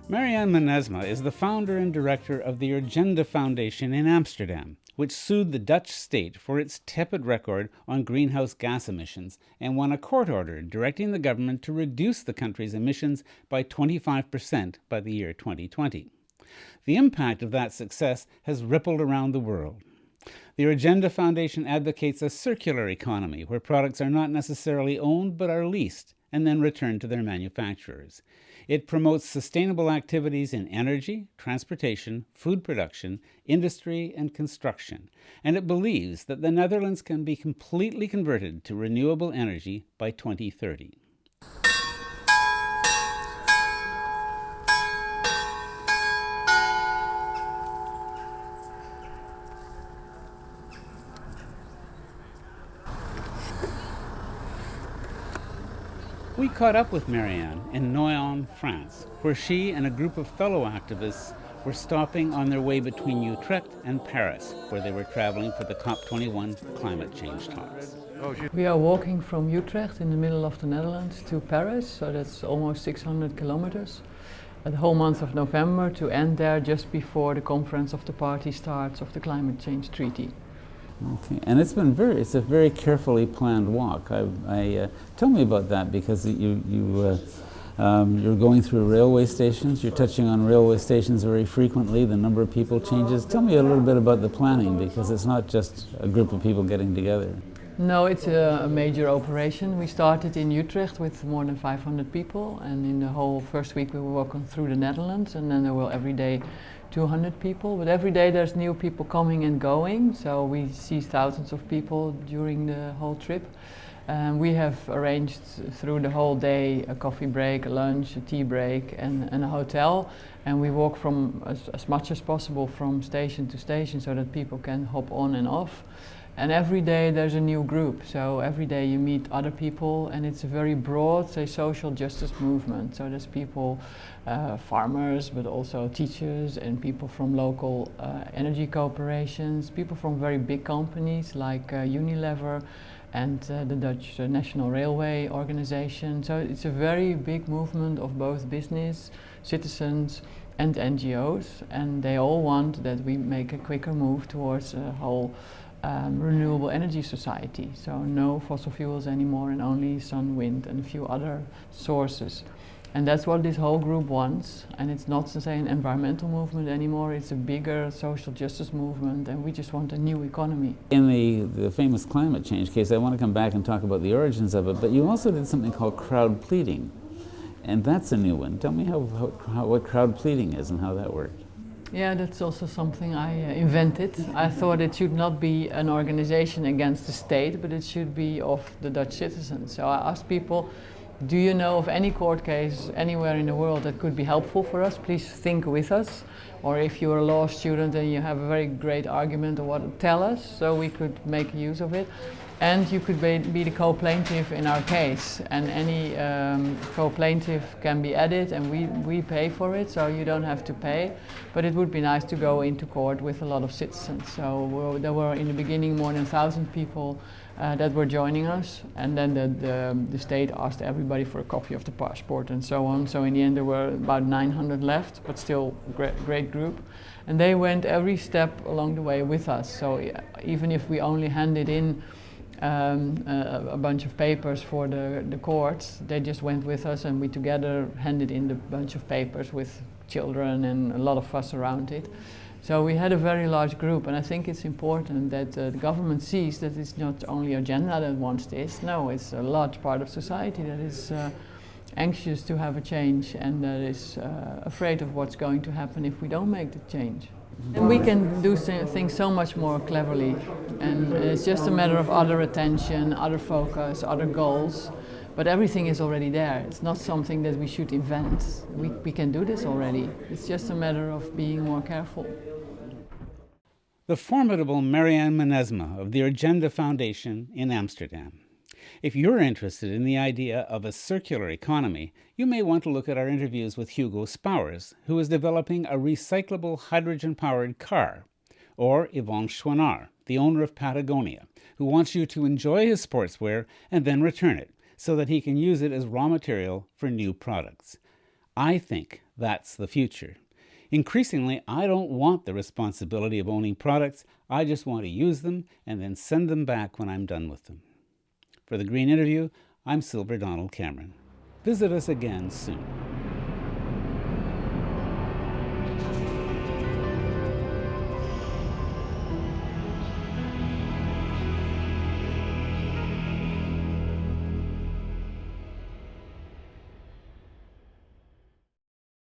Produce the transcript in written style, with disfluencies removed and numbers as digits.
Marjan Minnesma is the founder and director of the Urgenda Foundation in Amsterdam, which sued the Dutch state for its tepid record on greenhouse gas emissions and won a court order directing the government to reduce the country's emissions by 25% by the year 2020. The impact of that success has rippled around the world. The Urgenda Foundation advocates a circular economy where products are not necessarily owned but are leased and then returned to their manufacturers. It promotes sustainable activities in energy, transportation, food production, industry, and construction, and it believes that the Netherlands can be completely converted to renewable energy by 2030. We caught up with Marjan in Noyon, France, where she and a group of fellow activists were stopping on their way between Utrecht and Paris, where they were traveling for the COP21 climate change talks. We are walking from Utrecht in the middle of the Netherlands to Paris, so that's almost 600 kilometers. The whole month of November to end there just before the conference of the party starts of the climate change treaty. Okay, and it's a very carefully planned walk. Tell me about that, because you're going through railway stations. You're touching on railway stations very frequently. The number of people changes. Tell me a little bit about the planning, because it's not just a group of people getting together. No, it's a major operation. We started in Utrecht with more than 500 people, and in the whole first week we were walking through the Netherlands, and then there were every day 200 people, but every day there's new people coming and going, so we see thousands of people during the whole trip. We have arranged through the whole day a coffee break, a lunch, a tea break, and a hotel, and we walk from as much as possible from station to station so that people can hop on and off. And every day there's a new group, so every day you meet other people, and it's a very broad, say, social justice movement. So there's people, farmers, but also teachers and people from local energy corporations, people from very big companies like Unilever and the Dutch National Railway Organization. So it's a very big movement of both business, citizens and NGOs, and they all want that we make a quicker move towards a whole renewable energy society. So no fossil fuels anymore, and only sun, wind and a few other sources. And that's what this whole group wants. And it's not to say an environmental movement anymore, it's a bigger social justice movement, and we just want a new economy. In the famous climate change case, I want to come back and talk about the origins of it, but you also did something called crowd pleading. And that's a new one. Tell me what crowd pleading is and how that worked. Yeah, that's also something I invented. I thought it should not be an organization against the state, but it should be of the Dutch citizens. So I asked people, do you know of any court case anywhere in the world that could be helpful for us? Please think with us. Or if you're a law student and you have a very great argument or what, tell us so we could make use of it. And you could be the co-plaintiff in our case, and any co-plaintiff can be added, and we pay for it, so you don't have to pay. But it would be nice to go into court with a lot of citizens. So there were in the beginning more than 1,000 people that were joining us, and then the state asked everybody for a copy of the passport and so on. So in the end there were about 900 left, but still great group. And they went every step along the way with us. So even if we only handed in a bunch of papers for the courts, they just went with us, and we together handed in the bunch of papers with children and a lot of fuss around it. So we had a very large group, and I think it's important that the government sees that it's not only Urgenda that wants this. No, it's a large part of society that is anxious to have a change, and that is afraid of what's going to happen if we don't make the change. And we can do things so much more cleverly, and it's just a matter of other attention, other focus, other goals, but everything is already there. It's not something that we should invent. We can do this already. It's just a matter of being more careful. The formidable Marjan Minnesma of the Urgenda Foundation in Amsterdam. If you're interested in the idea of a circular economy, you may want to look at our interviews with Hugo Spouwers, who is developing a recyclable hydrogen-powered car, or Yvon Chouinard, the owner of Patagonia, who wants you to enjoy his sportswear and then return it so that he can use it as raw material for new products. I think That's the future. Increasingly, I don't want the responsibility of owning products. I just want to use them and then send them back when I'm done with them. For the Green Interview, I'm Silver Donald Cameron. Visit us again soon.